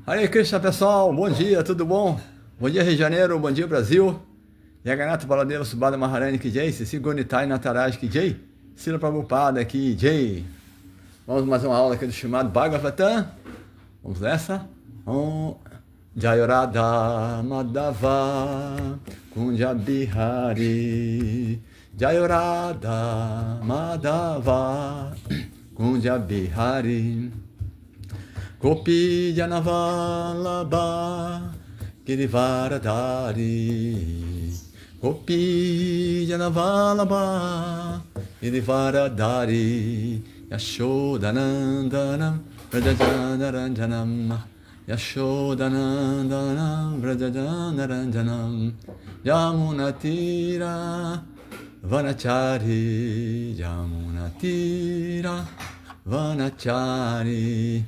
Hare Krishna, pessoal, bom dia, tudo bom? Bom dia, Rio de Janeiro, bom dia, Brasil. Yaganata Baladeva Subhada Maharani Ki Jai, Sisi Gonitai Nataraj Ki Jai, Sila Prabhupada Ki Jai. Vamos mais uma aula aqui do chamado Bhagavatam. Vamos nessa? Jayorada Madhava Kunja Bihari, Jayorada Madhava Kunja Bihari, Gopi Janavalabha Girivaradari, Gopi Janavalabha Girivaradari, Yashodanandanam Vrajajanaranjanam, Yashodanandanam Vrajajanaranjanam, Yamunatira Vanachari, Yamunatira Vanachari,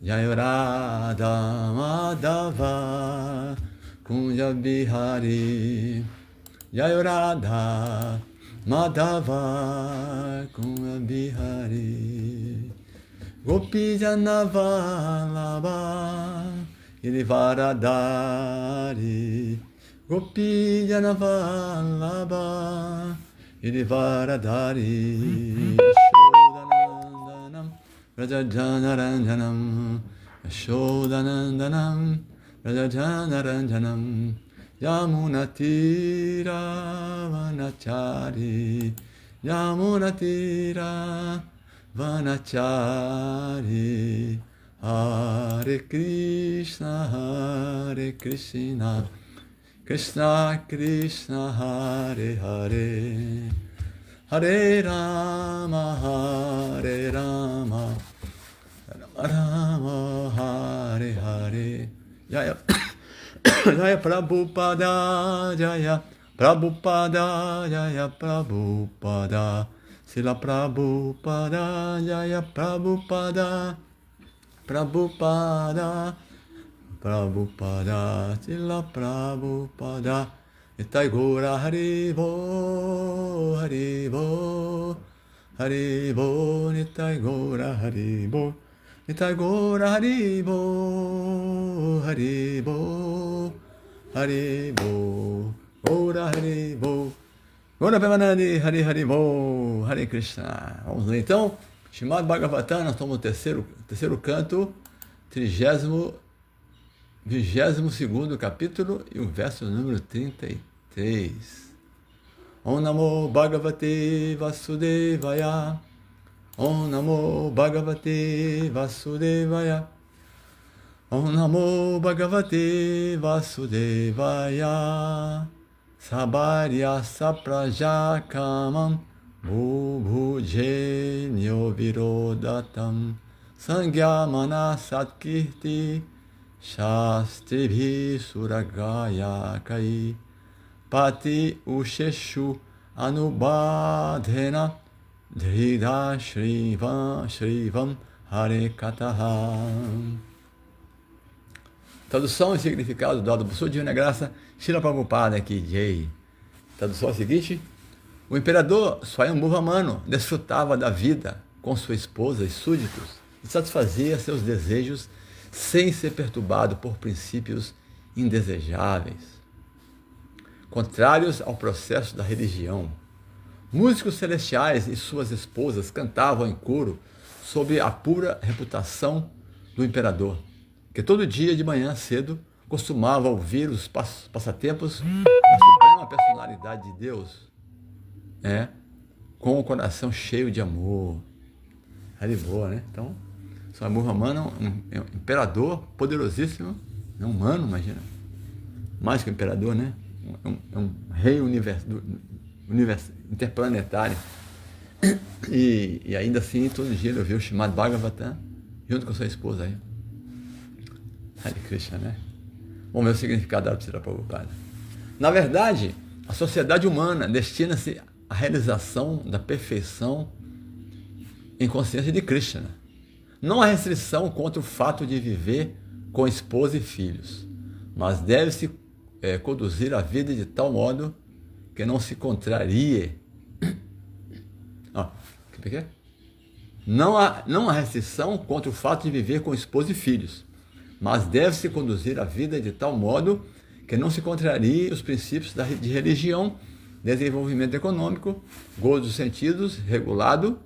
Jayorada Madhava Kunja Bihari, Jayorada Madhava Kunja Bihari, Gopi Janavalabha Girivaradari, Gopi Janavalabha Girivaradari, Vrajajanaranjanam, Yashodanandanam, Vrajajanaranjanam, Yamunatira Vanachari, Yamunatira Vanachari, Hare Krishna, Krishna Krishna, Hare Hare, Hare Rama, Hare Rama, Rama, Hare Hare. Jaya, Jaya Prabhupada, Jaya Prabhupada, Jaya Prabhupada, Sila Prabhupada, Jaya Prabhupada, Prabhupada, Prabhupada, Sila Prabhupada. Nitai Gora Haribo, Haribo, Haribo, Nitai Gora Haribo, Nitai Gora Haribo, Haribo, Haribo, Gora Haribo, Gora Pemanandi, Hari Haribo, Hare Krishna. Vamos lá então, Srimad Bhagavatam, nós estamos no terceiro canto, 22º capítulo e o verso número 33. Om Namo Bhagavate Vasudevaya, Om Namo Bhagavate Vasudevaya, Om Namo Bhagavate Vasudevaya, Sabarya Saprajakamam Bhubhujenyo Virodatam Sangya Manasatkirti Shastri Suragaya Kai Pati Usheshu Anubadhena Dhrida Shrivam Hare Kataha. Tradução e significado dado por sua divina graça, Srila Prabhupada Ki Jai. Tradução é a seguinte: o imperador Swayambhuva Manu desfrutava da vida com sua esposa e súditos e satisfazia seus desejos sem ser perturbado por princípios indesejáveis, contrários ao processo da religião. Músicos celestiais e suas esposas cantavam em coro sobre a pura reputação do imperador, que todo dia de manhã cedo costumava ouvir os passatempos da suprema personalidade de Deus, com o coração cheio de amor. Haribo, né? Então, Swayambhuva Manu é um imperador poderosíssimo, é um humano, imagina, mais que um imperador, né? É um rei universo interplanetário. E ainda assim, todo dia ele ouviu o Srimad Bhagavatam junto com sua esposa aí. Hare Krishna, né? Vamos ver o significado da Srila Prabhupada. Na verdade, a sociedade humana destina-se à realização da perfeição em consciência de Krishna. Não há restrição contra o fato de viver com esposa e filhos, mas deve-se conduzir a vida de tal modo que não se contrarie. O que é? Não há restrição contra o fato de viver com esposa e filhos, mas deve-se conduzir a vida de tal modo que não se contrarie os princípios de religião, desenvolvimento econômico, gozo dos sentidos, regulado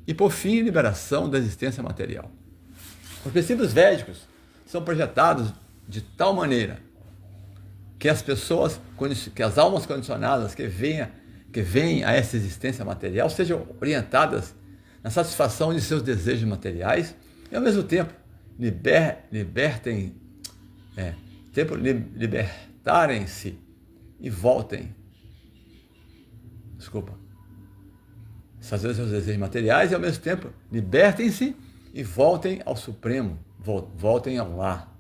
e, por fim, liberação da existência material. Os princípios védicos são projetados de tal maneira que as pessoas, que as almas condicionadas que vêm a essa existência material sejam orientadas na satisfação de seus desejos materiais e, ao mesmo tempo, libertarem-se e voltem. Satisfazer seus desejos materiais e, ao mesmo tempo, libertem-se e voltem ao Supremo, voltem ao lar.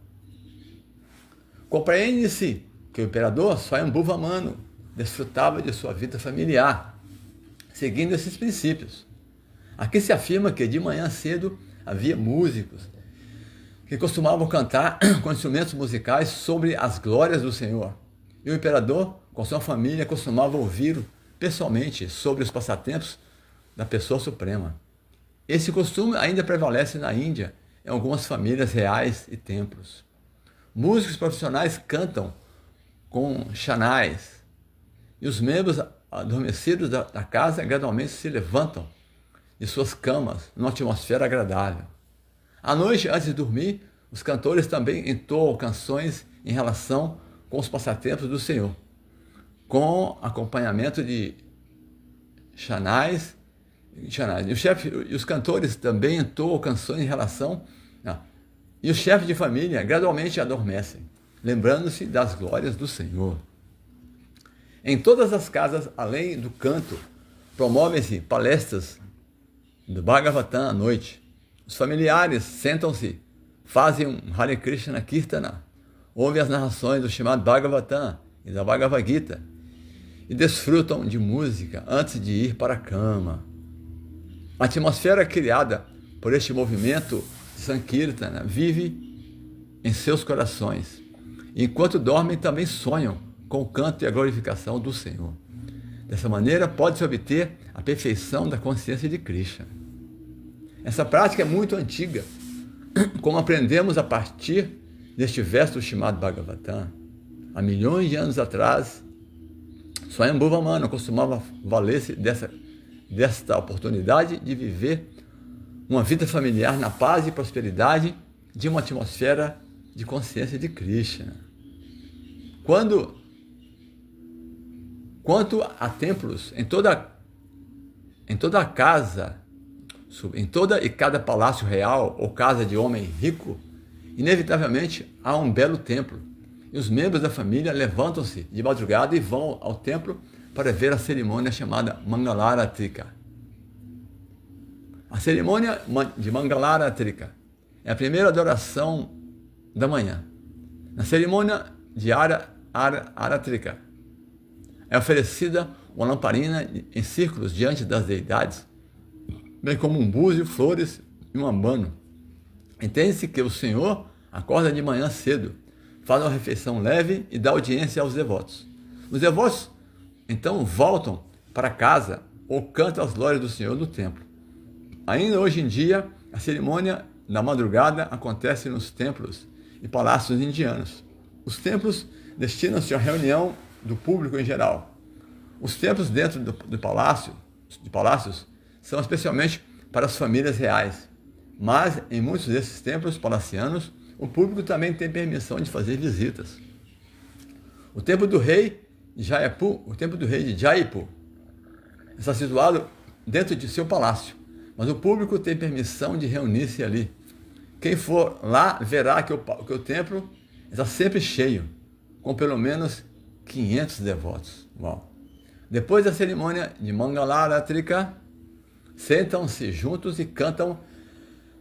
Compreende-se que o imperador Swayambhuva Manu desfrutava de sua vida familiar, seguindo esses princípios. Aqui se afirma que de manhã cedo havia músicos que costumavam cantar com instrumentos musicais sobre as glórias do Senhor. E o imperador, com sua família, costumava ouvir pessoalmente sobre os passatempos da pessoa suprema. Esse costume ainda prevalece na Índia, em algumas famílias reais e templos. Músicos profissionais cantam com chanais, e os membros adormecidos da casa gradualmente se levantam de suas camas numa atmosfera agradável. À noite, antes de dormir, os cantores também entoam canções em relação com os passatempos do Senhor, com acompanhamento de chanais. E os cantores também entoam canções em relação... E os chefes de família gradualmente adormecem, lembrando-se das glórias do Senhor. Em todas as casas, além do canto, promovem-se palestras do Bhagavatam à noite. Os familiares sentam-se, fazem um Hare Krishna Kirtana, ouvem as narrações do Srimad Bhagavatam e da Bhagavad Gita e desfrutam de música antes de ir para a cama. A atmosfera criada por este movimento de Sankirtana vive em seus corações. E enquanto dormem, também sonham com o canto e a glorificação do Senhor. Dessa maneira, pode-se obter a perfeição da consciência de Krishna. Essa prática é muito antiga, como aprendemos a partir deste verso do Srimad Bhagavatam. Há milhões de anos atrás, Swayambhuva Manu costumava valer-se desta oportunidade de viver uma vida familiar na paz e prosperidade de uma atmosfera de consciência de Krishna. Quanto a templos, em toda e cada palácio real ou casa de homem rico, inevitavelmente há um belo templo. E os membros da família levantam-se de madrugada e vão ao templo para ver a cerimônia chamada Mangalaratrika. A cerimônia de Mangalaratrika é a primeira adoração da manhã. Na cerimônia de Aratrika é oferecida uma lamparina em círculos diante das deidades, bem como um búzio, flores e um abano. Entende-se que o Senhor acorda de manhã cedo, faz uma refeição leve e dá audiência aos devotos. Os devotos, então, voltam para casa ou cantam as glórias do Senhor no templo. Ainda hoje em dia, a cerimônia da madrugada acontece nos templos e palácios indianos. Os templos destinam-se à reunião do público em geral. Os templos dentro de palácios são especialmente para as famílias reais, mas em muitos desses templos palacianos, o público também tem permissão de fazer visitas. O templo do rei de Jaipur está situado dentro de seu palácio, mas o público tem permissão de reunir-se ali. Quem for lá verá que o templo está sempre cheio, com pelo menos 500 devotos. Uau. Depois da cerimônia de Mangalaratrika, sentam-se juntos e cantam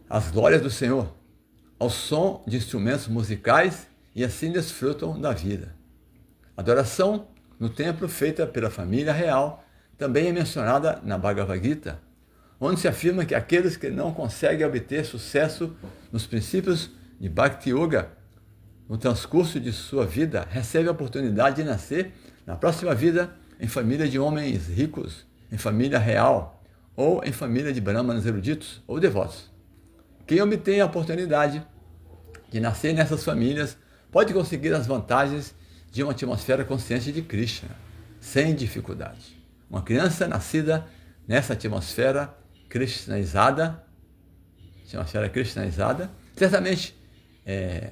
as glórias do Senhor, ao som de instrumentos musicais, e assim desfrutam da vida. A adoração no templo feita pela família real também é mencionada na Bhagavad Gita, onde se afirma que aqueles que não conseguem obter sucesso nos princípios de Bhakti Yoga no transcurso de sua vida recebem a oportunidade de nascer na próxima vida em família de homens ricos, em família real ou em família de brahmanas eruditos ou devotos. Quem obtém a oportunidade de nascer nessas famílias pode conseguir as vantagens de uma atmosfera consciente de Krishna, sem dificuldade. Uma criança nascida nessa atmosfera krishnaizada, certamente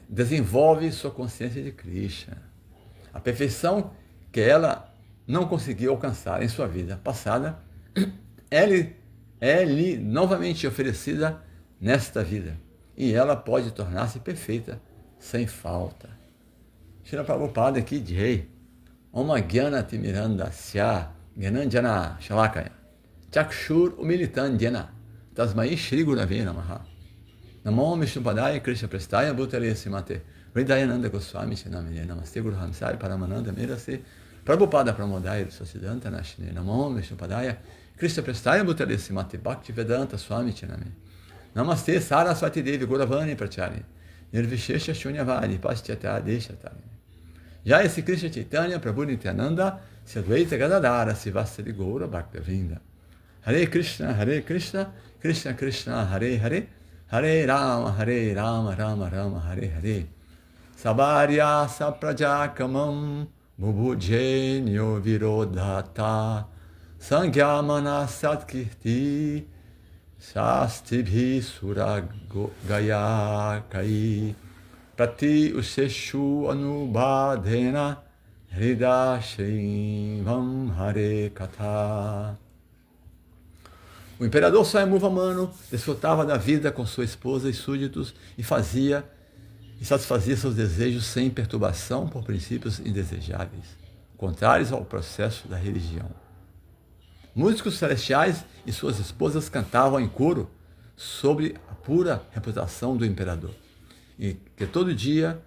desenvolve sua consciência de Krishna. A perfeição que ela não conseguiu alcançar em sua vida passada é-lhe novamente oferecida nesta vida, e ela pode tornar-se perfeita sem falta. Srila Prabhupada aqui diz: Om Gyana Timirandasya Gyananjana Shalakaya Chakshur Umilitandjana Tasmai Shri Gurave Namaha Namo Vishnupadaya Krishna Prestaya Bhutale Simate Hridayananda Goswami Chinamine Namaste Guru Hamsai Paramananda Mirase Prabhupada Pramodaya Sosiddhanta Nashine Namo Vishnupadaya Krishna Prestaya Bhutale Simate Bhakti Vedanta Swami Chinamine Namaste Saraswati Devi Guravani Prachari Nirvishesha Shunyavadi Paschata Deshatari. Já esse Krishna Chaitanya Prabhu Nityananda Sadvaita Gadadara Sivasari Goura Bhaktavinda. Hare Krishna, Krishna Krishna, Hare Hare, Hare Rama, Rama Rama, Hare Hare. Sabarya Saprajakamam Bubhujenyo Virodhata Sangyamana Satkirti Shastibhi Suragaya Kai Prati Useshu Anubhadena Hrida Shrivam Hare Katha. O imperador Swayambhuva desfrutava da vida com sua esposa e súditos e satisfazia seus desejos sem perturbação por princípios indesejáveis, contrários ao processo da religião. Músicos celestiais e suas esposas cantavam em coro sobre a pura reputação do imperador, e que todo dia,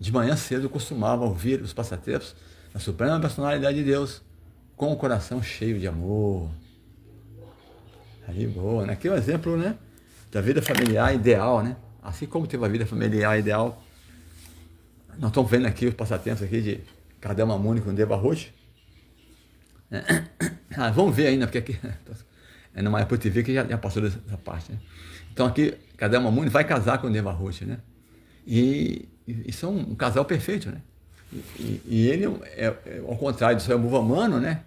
de manhã cedo, costumava ouvir os passatempos da Suprema Personalidade de Deus com o coração cheio de amor. Aí, boa, né? Aqui é um exemplo, né, da vida familiar ideal, né? Assim como teve a vida familiar ideal, nós estamos vendo aqui os passatempos aqui de Kardama Muni com Devahuti. Vamos ver ainda, porque aqui é numa Apple TV que já passou dessa parte, né? Então aqui, Kardama Muni vai casar com Devahuti, né? E são um casal perfeito, né? E ele, ao contrário do Swayambhuva, né,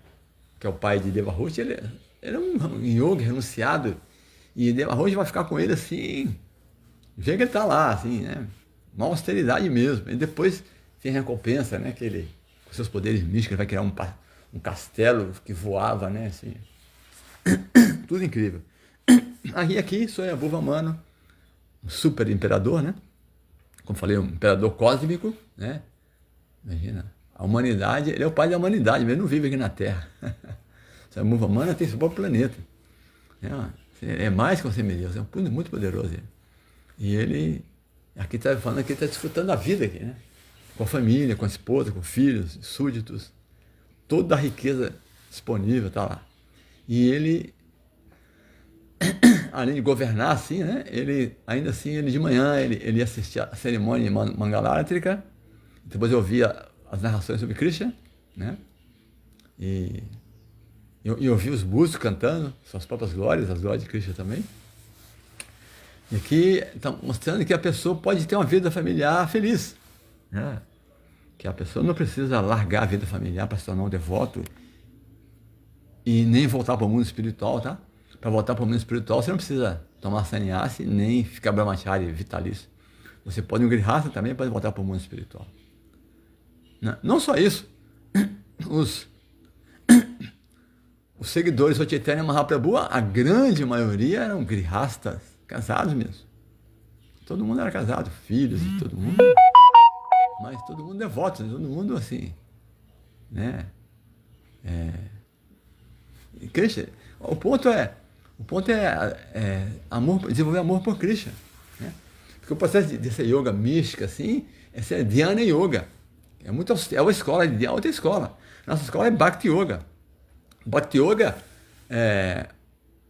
que é o pai de Devahuti, ele é um yogi renunciado, e Devahuti vai ficar com ele assim, do jeito que ele está lá, assim, né? Uma austeridade mesmo. E depois tem recompensa, né? Que ele, com seus poderes místicos, ele vai criar um castelo que voava, né? Assim, tudo incrível. Aqui Swayambhuva, um super imperador, né? Como falei, um imperador cósmico, né? Imagina, a humanidade, ele é o pai da humanidade, mas ele não vive aqui na Terra. Swayambhuva tem seu próprio planeta. É mais que um semideus, é muito poderoso ele. E ele, aqui está falando que ele está desfrutando da vida aqui, né? Com a família, com a esposa, com filhos, súditos, toda a riqueza disponível está lá. E ele, além de governar assim, né? Ele, ainda assim, ele de manhã, ele ia assistir a cerimônia Mangalartrika, depois eu ouvia as narrações sobre Krishna, né? E eu ouvi os músicos cantando suas próprias glórias, as glórias de Krishna também. E aqui está mostrando que a pessoa pode ter uma vida familiar feliz, né? Que a pessoa não precisa largar a vida familiar para se tornar um devoto e nem voltar para o mundo espiritual, tá? Para voltar para o mundo espiritual, você não precisa tomar sannyasi nem ficar brahmachari vitalício. Você pode, um grihasta também pode voltar para o mundo espiritual. Não só isso, os seguidores do Chaitanya Mahaprabhu, a grande maioria eram grihastas, casados mesmo. Todo mundo era casado, filhos e todo mundo, mas todo mundo devoto, todo mundo assim, né? Krishna, o ponto é amor, desenvolver amor por Krishna, né? Porque o processo de ser yoga mística assim, é ser dhyana yoga. É uma escola, é outra escola. Nossa escola é Bhakti Yoga. Bhakti Yoga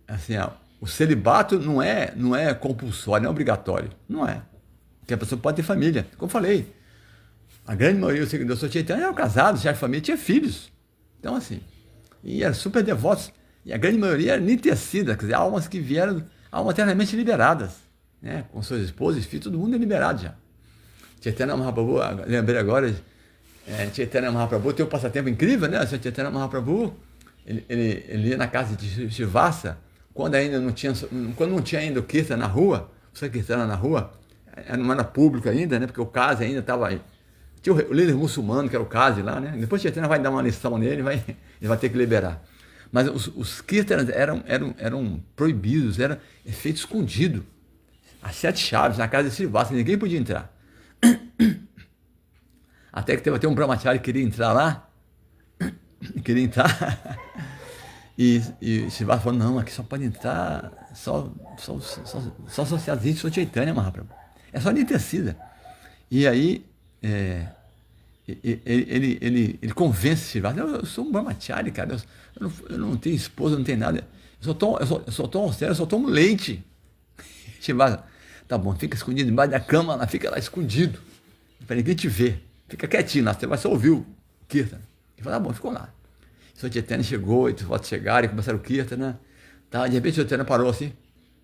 assim, o celibato não é compulsório, não é obrigatório. Não é. Porque a pessoa pode ter família. Como eu falei, a grande maioria dos seguidores do Chaitanya eram casados, já a família tinha filhos. Então, assim, e eram super devotos. E a grande maioria era nitya-siddha, quer dizer, almas que vieram, almas eternamente liberadas. né? Com suas esposas e filhos, todo mundo é liberado já. Chaitanya Mahaprabhu, lembrei agora, Chaitanya Mahaprabhu tem um passatempo incrível, né? O Chaitanya Mahaprabhu, ele ia na casa de Shivasa, quando não tinha ainda o Kirtan na rua, você Kirtana na rua, não era público ainda, né? Porque o Kazi ainda estava aí. Tinha o líder muçulmano, que era o Kazi lá, né? Depois o Chaitanya vai dar uma lição nele, ele vai ter que liberar. Mas os Kirtanas eram proibidos, era feito escondido. As 7 chaves na casa de Shivasa, ninguém podia entrar. Até que teve um brahmachari que queria entrar lá, e Shivasa falou, não, aqui só pode entrar só associados de Chaitanya Mahaprabhu. É só de tecida. E aí ele convence Shivasa, eu sou um brahmachari, cara, eu não tenho esposa, não tenho nada, eu só tomo austero, eu só tomo leite. Shivasa, tá bom, fica escondido embaixo da cama, lá, fica lá escondido, para ninguém te ver, fica quietinho lá, você vai só ouvir o Kirtan. Ele falou, tá bom, ficou lá. O Chaitanya chegou, e os votos chegaram, e começaram o Kirtan, né? Tá, de repente o Chaitanya parou assim,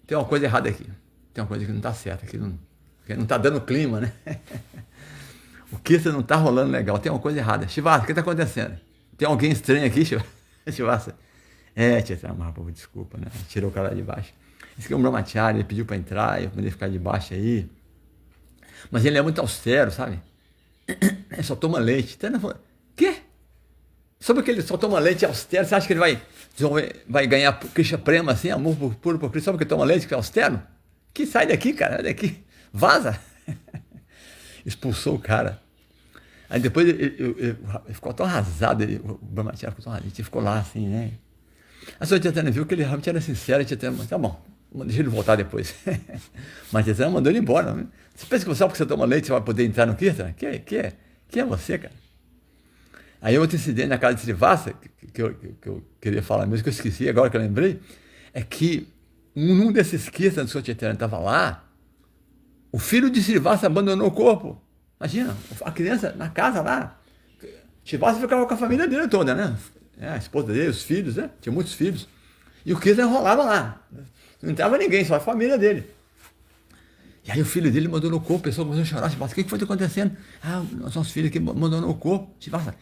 tem uma coisa errada aqui, tem uma coisa que não está certa, que não está dando clima, né? O Kirtan não está rolando legal, tem uma coisa errada. Shivasa, o que está acontecendo? Tem alguém estranho aqui, Shivasa? Chaitanya Mahaprabhu, desculpa, né? Tirou o cara lá de baixo. Esse aqui é um brahmachari, ele pediu para entrar, eu poderia ficar de baixo aí. Mas ele é muito austero, sabe? Ele só toma leite. Chaitanya falou, quê? Só porque ele só toma leite austero, você acha que ele vai ganhar Krishna Prema, assim, amor puro por Cristo, só porque toma leite que é austero? Que sai daqui, cara, sai daqui, vaza. Expulsou o cara. Aí depois ele ficou tão arrasado, o brahmachari ficou tão arrasado, ele ficou lá assim, né? A senhora Chaitanya viu que ele realmente era sincero, Chaitanya, tá bom, deixa ele voltar depois. Mas Chaitanya mandou ele embora. Né? Você pensa que só porque você toma leite você vai poder entrar no Kirtan? Quem é você, cara? Aí outro incidente na casa de Srivasa, que eu queria falar mesmo, que eu esqueci, agora que eu lembrei, é que num desses Kirtans que o Chaitanya estava lá, o filho de Srivasa abandonou o corpo. Imagina, a criança na casa lá. Srivasa ficava com a família dele toda, né? A esposa dele, os filhos, né? Tinha muitos filhos. E o Kirtan rolava lá. Não entrava ninguém, só a família dele. E aí o filho dele abandonou o corpo, a pessoa começou a chorar. Srivasa, o que foi acontecendo? Nossos filhos aqui abandonou o corpo. Srivasa,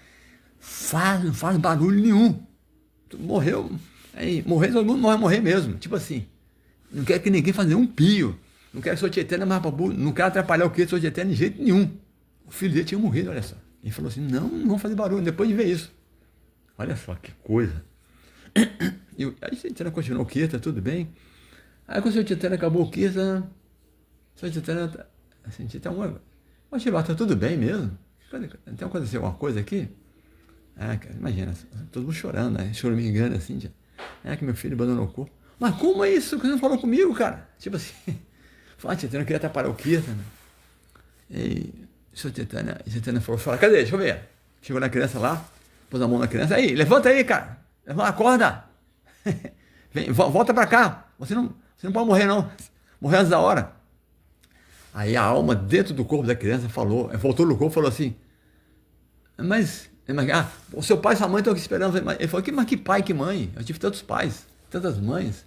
não faz barulho nenhum. Morreu. Aí, todo mundo vai morrer mesmo. Tipo assim, não quer que ninguém faça um pio. Não quero que o Chaitanya Mahaprabhu, não quero atrapalhar o Kirtan de Chaitanya de jeito nenhum. O filho dele tinha morrido, olha só. Ele falou assim, não vamos fazer barulho, depois de ver isso. Olha só que coisa. E aí o Chaitanya continuou o Kirtan, tudo bem. Aí quando o Chaitanya acabou o Kirtan, o Chaitanya assim, mas Shivasa, tá tudo bem mesmo? Tem acontecido alguma coisa aqui? Cara, imagina, todo mundo chorando, né? Choramingando assim, que meu filho abandonou o corpo. Mas como é isso? Você não falou comigo, cara? Tipo assim, Chaitanya não queria atrapalhar o Kirtan. E o Chaitanya falou, cadê? Deixa eu ver. Chegou na criança lá, pôs a mão na criança, aí, levanta aí, cara. Acorda. Vem, volta pra cá. Você não pode morrer, não. Morrer antes da hora. Aí a alma dentro do corpo da criança voltou no corpo e falou assim, mas o seu pai e sua mãe estão aqui esperando. Ele falou, mas que pai, que mãe? Eu tive tantos pais, tantas mães.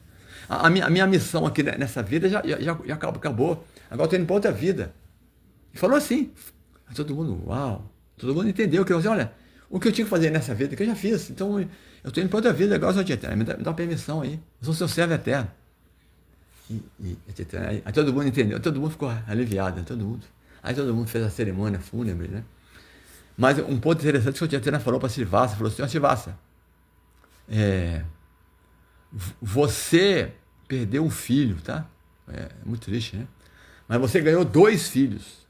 A minha missão aqui nessa vida já acabou. Agora eu estou indo para outra vida. Ele falou assim. Todo mundo, uau. Todo mundo entendeu. Que eu falei, olha, o que eu tinha que fazer nessa vida, que eu já fiz. Então, eu estou indo para outra vida. Agora eu sou Chaitanya. Me dá uma permissão aí. Eu sou seu servo eterno. Aí todo mundo entendeu. Todo mundo ficou aliviado. Aí todo mundo fez a cerimônia fúnebre, né? Mas um ponto interessante que o Chaitanya falou para Srivasa, falou assim, Srivasa, você perdeu um filho, tá? É muito triste, né? Mas você ganhou 2 filhos.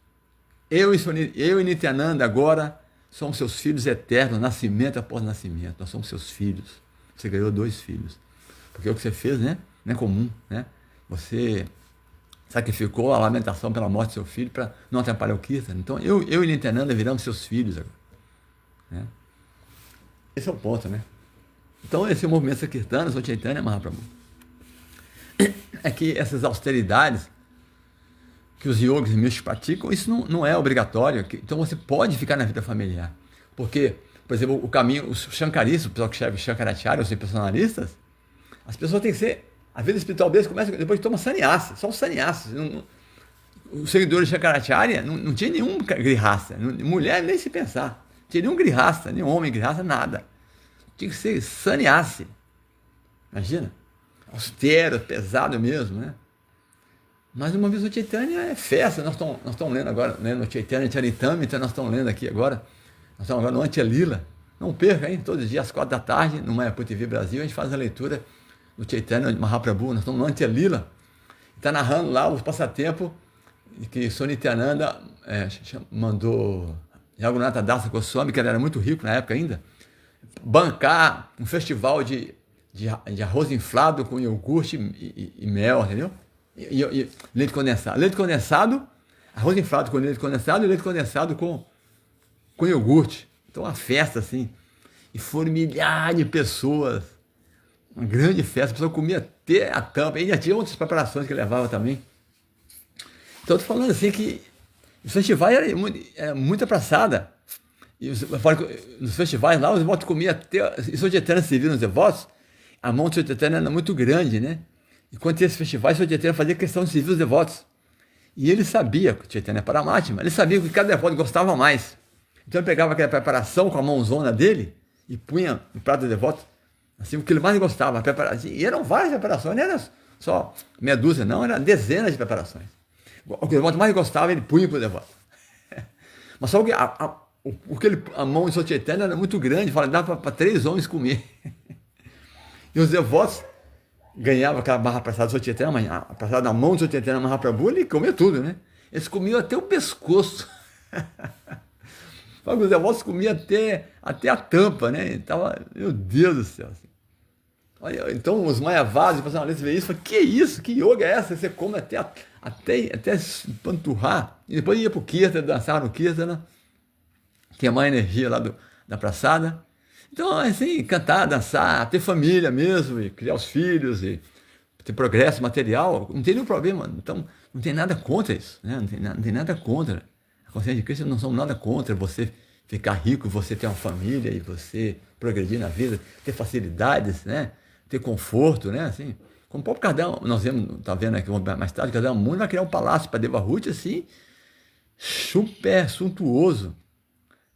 Eu e Nityananda agora somos seus filhos eternos, nascimento após nascimento. Nós somos seus filhos. Você ganhou 2 filhos. Porque o que você fez, né? Não é comum, né? Você sacrificou a lamentação pela morte do seu filho para não atrapalhar o Kirtan. Então, eu e Nityananda viramos seus filhos agora. Né? Esse é o ponto, né? Então, esse movimento Sankirtana, o Chaitanya Mahaprabhu, é que essas austeridades que os yogis e místicos praticam, isso não é obrigatório. Então, você pode ficar na vida familiar. Porque, por exemplo, o caminho, os shankaristas, o pessoal que escreve Shankaracharya, os impersonalistas, as pessoas têm que ser A vida espiritual deles começa depois que toma sannyasa, só os sannyasas. Os seguidores de Shankaracharya não tinha nenhum grihasta, mulher nem se pensar. Não tinha nenhum grihasta, nenhum homem grihasta, nada. Tinha que ser sannyasi. Imagina, austero, pesado mesmo, né? Mas uma vez o Chaitanya é festa, nós estamos lendo agora, né, no Chaitanya Charitamrita, nós estamos lendo aqui agora, nós estamos agora no Antya Lila. Não perca, hein? Todos os dias às 4 da tarde, no Mayapur TV Brasil, a gente faz a leitura do Chaitanya Mahaprabhu, nós estamos no Antya Lila. Está narrando lá os passatempos que Sonityananda mandou Raghunatha Dasa Goswami, que ele era muito rico na época ainda, bancar um festival de arroz inflado com iogurte e mel, entendeu? E leite condensado. Leite condensado, arroz inflado com leite condensado e leite condensado com iogurte. Então, uma festa assim. E foram milhares de pessoas. Uma grande festa. A pessoa comia até a tampa. E ainda tinha outras preparações que levava também. Então, eu estou falando assim que os festivais era muita praçada. E nos festivais lá, os devotos comiam até. Isso o Chaitanya se viu nos devotos. A mão do Chaitanya era muito grande, né? E quando tinha esses festivais, o Chaitanya fazia questão de servir os devotos. E ele sabia, que o Chaitanya é Paramatma, ele sabia que cada devoto gostava mais. Então ele pegava aquela preparação com a mãozona dele e punha no prato do devoto, assim, o que ele mais gostava. E eram várias preparações, não era só meia dúzia, não, eram dezenas de preparações. O que o devoto mais gostava, ele punha para o devoto. Mas só que a mão do Chaitanya era muito grande, dava para 3 homens comer. E os devotos ganhavam aquela barra praçada do Chaitanya, a praçada na mão do Chaitanya Mahaprabhu, ele comia tudo, né? Eles comiam até o pescoço. Os devotos comiam até a tampa, né? Então, meu Deus do céu. Assim. Olha, então os mayavadas, os personalistas veem isso e falam, que isso? Que yoga é essa? Você come até panturrar. E depois ia para o Kirtana, dançar no Kirtana, queimar a energia lá da praçada. Então, assim, cantar, dançar, ter família mesmo, e criar os filhos, e ter progresso material, não tem nenhum problema. Então, não tem nada contra isso, né? Não tem nada contra. A consciência de Cristo não somos nada contra você ficar rico, você ter uma família e você progredir na vida, ter facilidades, né? Ter conforto, né? Assim, como o próprio Kardama, nós está vendo aqui mais tarde, Kardama Muni vai criar um palácio para Devahuti, assim, super suntuoso.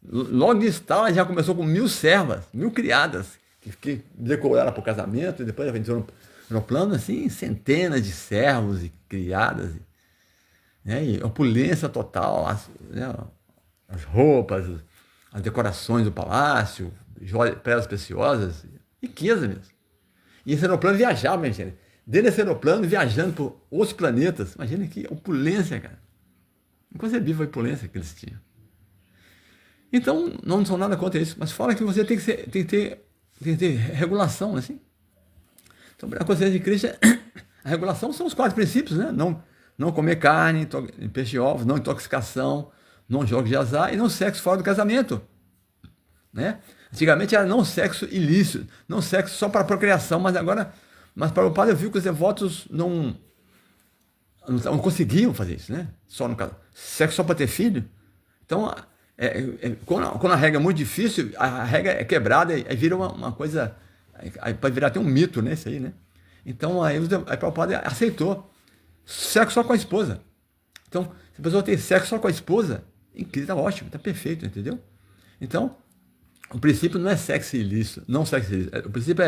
Logo de estalo, já começou com 1000 servas, 1000 criadas, que decoraram para o casamento, e depois entrou no plano, assim, centenas de servos e criadas, né, e opulência total, as roupas, as decorações do palácio, pedras preciosas, riqueza mesmo. E esse aeroplano viajava, gente, dentro desse aeroplano, viajando por outros planetas. Imagina que opulência, cara. Inconcebível a opulência que eles tinham. Então, não são nada contra isso, mas fala que você tem que ter regulação, assim. Então, a consciência de Krishna, a regulação são os 4 princípios, né? Não comer carne, peixe e ovos, não intoxicação, não jogos de azar e não sexo fora do casamento, né? Antigamente era não sexo ilícito, não sexo só para procriação, mas para o padre eu vi que os devotos não conseguiam fazer isso, né? Só no caso, sexo só para ter filho. Então, quando a regra é muito difícil, a regra é quebrada e vira uma coisa, aí pode virar até um mito, né, isso aí, né? Então, aí o padre aceitou sexo só com a esposa. Então, se a pessoa tem sexo só com a esposa, está ótimo, está perfeito, entendeu? Então, o princípio não é sexo ilícito, não sexo ilícito. O princípio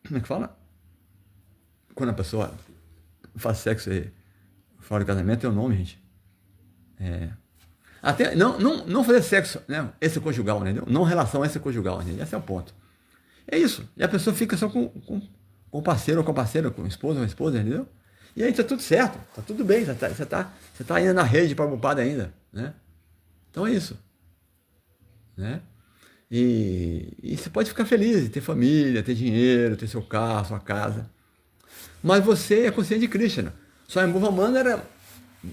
como é que fala? Quando a pessoa faz sexo fora do casamento, tem um nome, gente. Até não fazer sexo, né? Esse conjugal, entendeu? Não relação esse conjugal, entendeu? Esse é o ponto. É isso. E a pessoa fica só com o parceiro ou com a parceira, com o esposo ou a esposa, entendeu? E aí tá tudo certo, tá tudo bem, você tá ainda na rede para o padre ainda, né? Então é isso, né? E você pode ficar feliz, ter família, ter dinheiro, ter seu carro, sua casa. Mas você é consciente de Krishna. Swayambhuva Manu era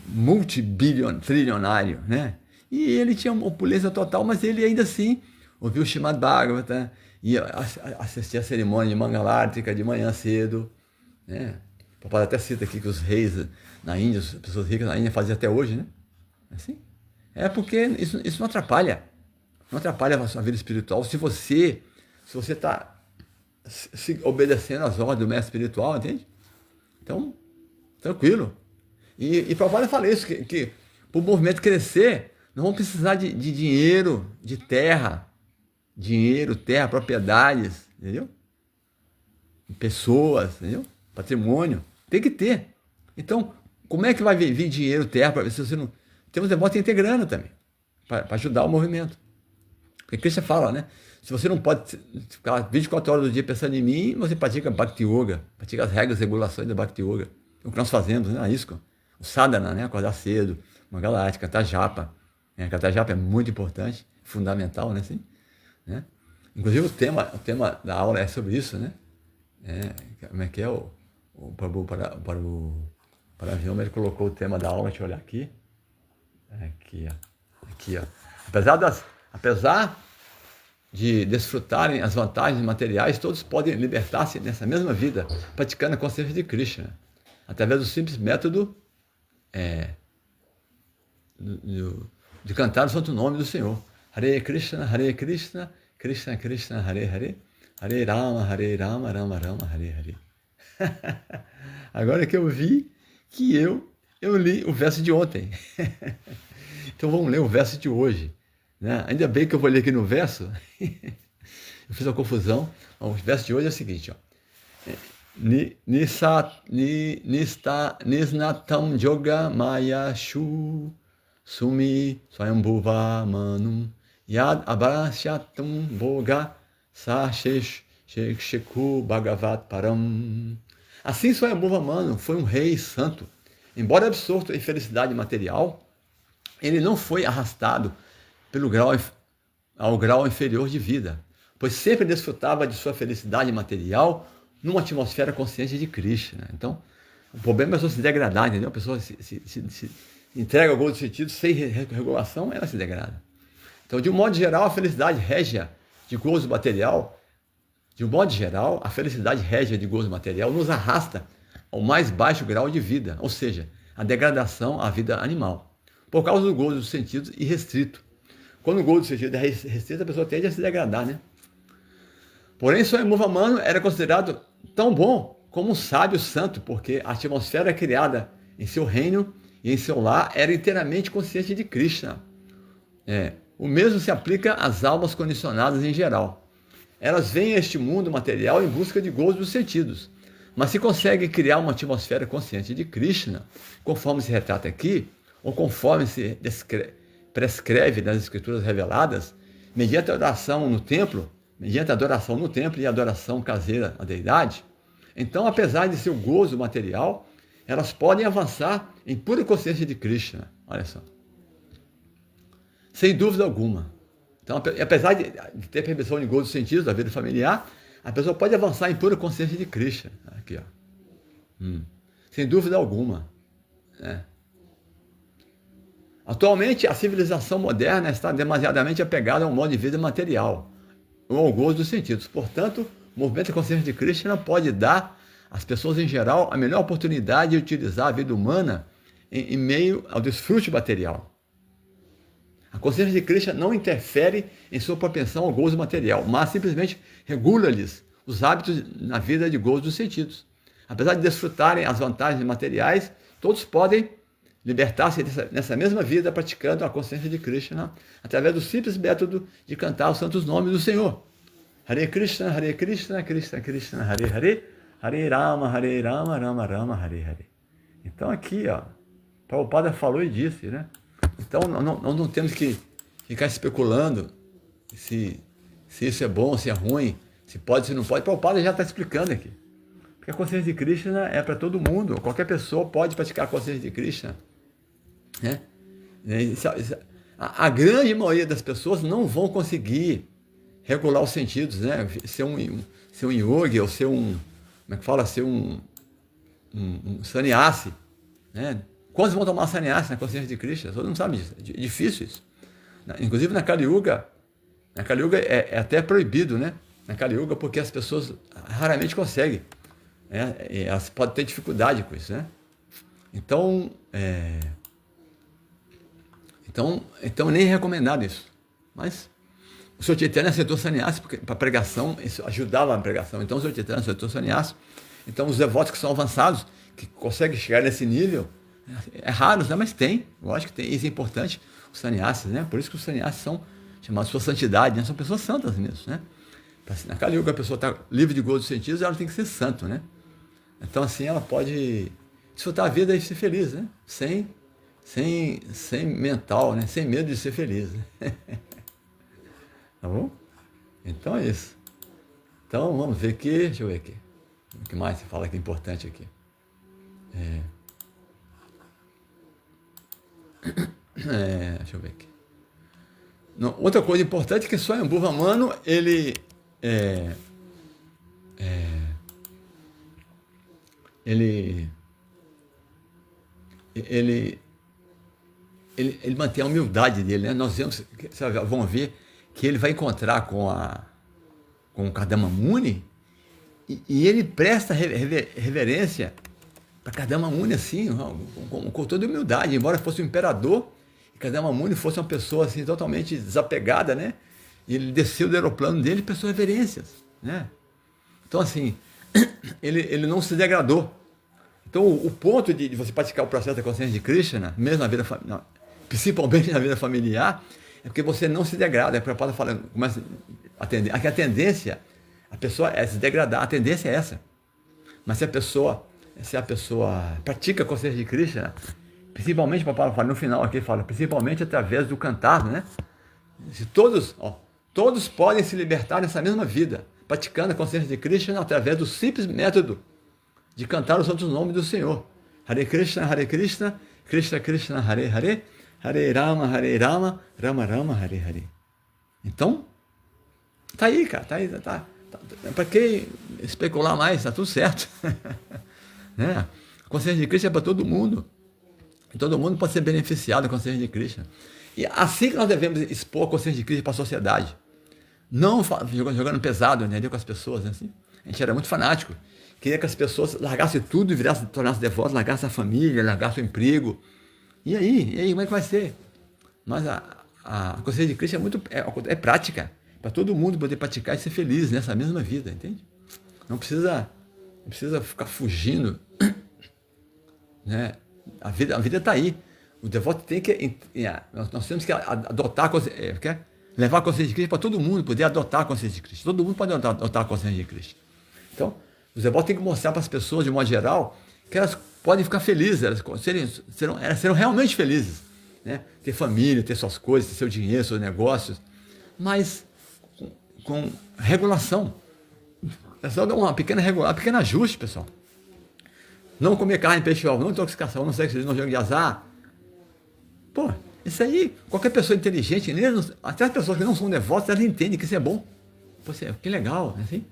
multibilionário, né? E ele tinha uma opulência total, mas ele ainda assim ouviu o Srimad Bhagavatam, ia assistir a cerimônia de Mangalartika de manhã cedo, né? O papai até cita aqui que os reis na Índia, as pessoas ricas na Índia faziam até hoje, né? Assim. É porque isso não atrapalha. Não atrapalha a sua vida espiritual se você está obedecendo às ordens do mestre espiritual, entende? Então, tranquilo. E Prabhupada fala isso, que para o movimento crescer, não vamos precisar de dinheiro, de terra. Dinheiro, terra, propriedades, entendeu? Pessoas, entendeu? Patrimônio. Tem que ter. Então, como é que vai vir dinheiro, terra, se você não... Temos devotos que ter grana também, para ajudar o movimento. Porque Krishna fala, né? Se você não pode ficar 24 horas do dia pensando em mim, você pratica Bhakti Yoga, pratica as regras e regulações da Bhakti Yoga. O que nós fazemos, né? Isso, o sadhana, né? Acordar cedo, Mangalati, cantar japa. Cantar japa é muito importante, fundamental, né? Assim, né? Inclusive o tema da aula é sobre isso, né? Como é que é o Prabhu para o ele colocou o tema da aula, deixa eu olhar aqui. Aqui, ó. Apesar de desfrutarem as vantagens materiais, todos podem libertar-se nessa mesma vida, praticando a consciência de Krishna, através do simples método de cantar o santo nome do Senhor. Hare Krishna, Krishna Krishna, Hare Hare, Hare Rama, Rama Rama, Hare Hare. Agora que eu vi que eu li o verso de ontem. Então vamos ler o verso de hoje. Né? Ainda bem que eu vou ler aqui no verso. Eu fiz uma confusão. O verso de hoje é o seguinte. Ó. Nisnatam Yoga Maya Shu Sumi Swayambhuva Manum Yad Abhasyatum Boga Sheku Bhagavat Param. Assim Swayambhuva Manu foi um rei santo. Embora absorto em felicidade material, ele não foi arrastado ao grau inferior de vida, pois sempre desfrutava de sua felicidade material numa atmosfera consciente de Krishna. Então, o problema é a pessoa se degradar, entendeu? A pessoa se entrega ao gol do sentido sem regulação, ela se degrada. Então, de um modo geral, a felicidade régia de gozo material, nos arrasta ao mais baixo grau de vida, ou seja, a degradação à vida animal, por causa do gozo dos sentidos irrestrito. Quando o gozo dos sentidos é restrito, a pessoa tende a se degradar, né? Porém, Swayambhuva Manu era considerado tão bom como um sábio santo, porque a atmosfera criada em seu reino e em seu lar era inteiramente consciente de Krishna. O mesmo se aplica às almas condicionadas em geral. Elas vêm a este mundo material em busca de gozo dos sentidos, mas se conseguem criar uma atmosfera consciente de Krishna, conforme se retrata aqui, ou conforme se prescreve nas escrituras reveladas, mediante a adoração no templo e a adoração caseira à deidade, então, apesar de seu gozo material, elas podem avançar em pura consciência de Krishna. Olha só. Sem dúvida alguma. Então, apesar de ter permissão de gozo dos sentidos da vida familiar, a pessoa pode avançar em pura consciência de Krishna. Aqui, ó. Sem dúvida alguma. Atualmente, a civilização moderna está demasiadamente apegada ao modo de vida material, ou ao gozo dos sentidos. Portanto, o movimento da consciência de Krishna pode dar às pessoas em geral a melhor oportunidade de utilizar a vida humana em meio ao desfrute material. A consciência de Krishna não interfere em sua propensão ao gozo material, mas simplesmente regula-lhes os hábitos na vida de gozo dos sentidos. Apesar de desfrutarem as vantagens materiais, todos podem libertar-se nessa mesma vida praticando a consciência de Krishna através do simples método de cantar os santos nomes do Senhor. Hare Krishna, Krishna Krishna, Hare Hare, Hare Rama, Rama Rama, Hare Hare. Então aqui, ó, Prabhupada falou e disse, né? Então nós não temos que ficar especulando se isso é bom, se é ruim, se pode, se não pode. Prabhupada já está explicando aqui. Porque a consciência de Krishna é para todo mundo. Qualquer pessoa pode praticar a consciência de Krishna. Né? A grande maioria das pessoas não vão conseguir regular os sentidos, né? Ser um yogi ou ser um, como é que fala? Ser um sannyasi, né? Quantos vão tomar sannyasi na consciência de Krishna? Todo mundo sabe disso. É difícil isso. Inclusive na Kali Yuga é até proibido, né? Na Kali Yuga, porque as pessoas raramente conseguem. Elas podem ter dificuldade com isso, né? Então Então nem é recomendado isso. Mas o Senhor Chaitanya aceitou sannyasa para pregação, isso ajudava na pregação. Então o Senhor Chaitanya aceitou sannyasa. Então os devotos que são avançados, que conseguem chegar nesse nível, é raro, né? Mas tem, lógico que tem, isso é importante, os sannyasis, né? Por isso que os sannyasis são chamados de sua santidade, né? São pessoas santas mesmo, né? Na Kali Yuga a pessoa está livre de gozo dos sentidos, ela tem que ser santo, né? Então assim ela pode desfrutar a vida e ser feliz, né? Sem mental, né? Sem medo de ser feliz, né? Tá bom? Então é isso. Então vamos ver aqui, deixa eu ver aqui. O que mais se fala que é importante aqui? Deixa eu ver aqui. Não, outra coisa importante é que Swayambhuva Manu, ele mantém a humildade dele, né? Nós vamos ver que ele vai encontrar com o Kardama Muni e ele presta reverência para Kardama Muni assim, com toda humildade, embora fosse um imperador, e Kardama Muni fosse uma pessoa assim totalmente desapegada, né? E ele desceu do aeroplano dele e prestou reverências, né? Então assim, ele não se degradou. Então o ponto de você praticar o processo da consciência de Krishna, mesmo na vida principalmente na vida familiar, é porque você não se degrada. É porque a Prabhupada falando, a tendência, a pessoa é se degradar, a tendência é essa. Mas se a pessoa pratica a consciência de Krishna, principalmente, o Prabhupada fala no final aqui, fala, principalmente através do cantar, né? Se todos podem se libertar nessa mesma vida, praticando a consciência de Krishna através do simples método de cantar os santos nomes do Senhor. Hare Krishna, Krishna Krishna, Hare Hare, Hare Rama, Rama Rama, Hare Hare. Então, tá aí, cara, tá. Para que especular mais? Tá tudo certo. Né? A consciência de Krishna é para todo mundo. E todo mundo pode ser beneficiado da consciência de Krishna. E assim que nós devemos expor a consciência de Krishna para a sociedade. Não jogando pesado, entendeu? Com as pessoas, né? Assim. A gente era muito fanático. Queria que as pessoas largassem tudo e tornassem devotos, largassem a família, largassem o emprego. E aí, como é que vai ser? Mas a consciência de Krishna é prática. Para todo mundo poder praticar e ser feliz nessa mesma vida, entende? Não precisa ficar fugindo. Né? A vida está aí. O devoto tem que... Nós temos que adotar levar a consciência de Krishna para todo mundo, poder adotar a consciência de Krishna. Todo mundo pode adotar a consciência de Krishna. Então, os devotos têm que mostrar para as pessoas, de modo geral, que elas podem ficar felizes, elas serão realmente felizes. Né? Ter família, ter suas coisas, ter seu dinheiro, seus negócios, mas com regulação. É só dar um pequeno ajuste, pessoal. Não comer carne, peixe, não intoxicação, não sexo, não jogo de azar. Pô, isso aí, qualquer pessoa inteligente, até as pessoas que não são devotas, elas entendem que isso é bom. Pô, que legal, assim.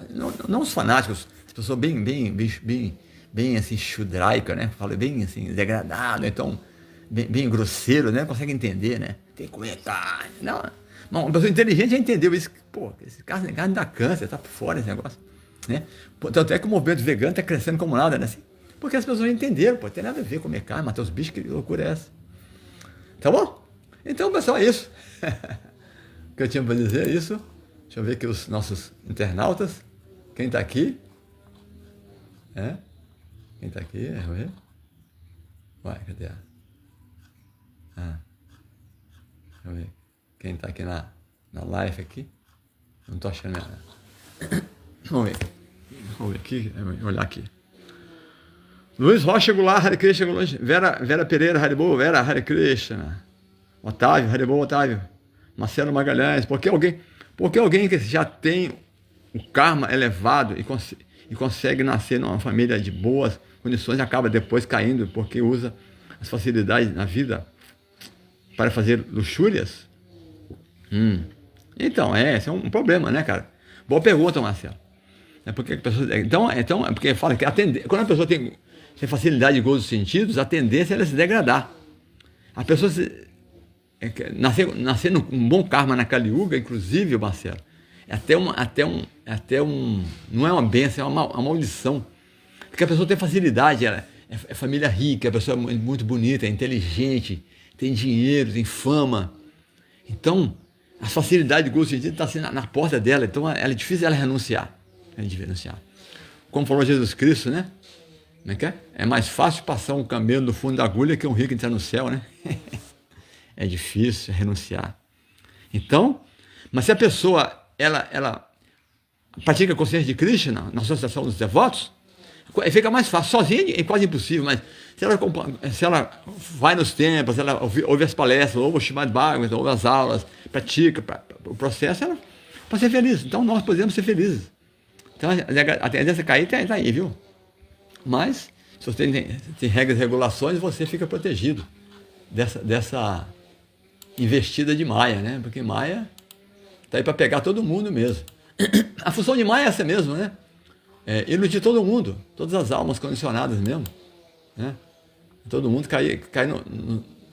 Não os fanáticos, as pessoas bem assim, chudraica, né? Fala bem assim, degradado, então, bem grosseiro, né? Consegue entender, né? Tem que comer carne. Não, uma pessoa inteligente já entendeu isso. Pô, esse carne dá câncer, tá por fora esse negócio. Né? Tanto é que o movimento vegano está crescendo como nada, né? Assim, porque as pessoas entenderam, pô, tem nada a ver comer carne, matar os bichos, que loucura é essa? Tá bom? Então, pessoal, é isso. O que eu tinha para dizer é isso. Deixa eu ver aqui os nossos internautas. Quem está aqui? Quem está aqui? Deixa eu ver. Ué, cadê? Deixa eu ver. Quem está aqui na live aqui? Não estou achando nada. Vamos ver aqui, olhar aqui. Luiz Rocha Goulart, Hare Krishna, Vera Pereira, Haribo, Vera, Hare Krishna. Otávio, Haribo, Otávio. Marcelo Magalhães, porque alguém que já tem o karma elevado e consegue nascer numa família de boas condições acaba depois caindo porque usa as facilidades na vida para fazer luxúrias? Então, esse é um problema, né, cara? Boa pergunta, Marcelo. Porque porque fala que quando a pessoa tem facilidade de gozo dos sentidos, a tendência é ela se degradar. A pessoa nascer num bom karma na Kali Yuga, inclusive, Marcelo, não é uma bênção, é uma maldição. Porque a pessoa tem facilidade, ela é família rica, a pessoa é muito bonita, é inteligente, tem dinheiro, tem fama. Então, a facilidade de gosto sentido está assim na porta dela, então é difícil ela renunciar. É difícil renunciar. Como falou Jesus Cristo, né? Como é que é? É mais fácil passar um camelo no fundo da agulha que um rico entrar no céu, né? É difícil renunciar. Então, mas se a pessoa, ela pratica a consciência de Krishna na associação dos devotos, fica mais fácil. Sozinha é quase impossível, mas se ela vai nos templos, ela ouve as palestras, ouve o Srimad Bhagavatam, ouve as aulas, pratica o processo, ela pode ser feliz. Então nós podemos ser felizes. Então a tendência a cair está aí, viu? Mas, se você tem regras e regulações, você fica protegido dessa investida de Maya, né? Porque Maya está aí para pegar todo mundo mesmo. A função de Maya é essa mesmo, né? É iludir todo mundo, todas as almas condicionadas mesmo, né? Todo mundo cai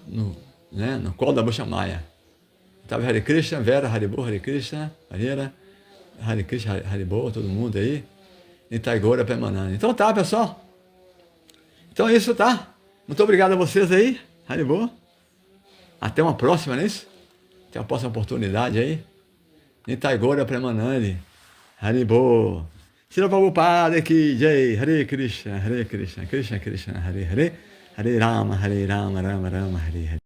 no colo da bucha Maya. Estava Hare Krishna, Vera, Haribo, Hare Krishna, Hare Krishna, Haribo, todo mundo aí. Nitaigora Premananda. Então tá, pessoal. Então é isso, tá? Muito obrigado a vocês aí, Haribo. Até uma próxima, não é isso? Até a próxima oportunidade aí. Nitaigora Premananda. Haribo. Srila Prabhupada ki Jai. Hare Krishna, Krishna Krishna, Hare Hare. Hare Rama, Rama Rama, Hare Hare.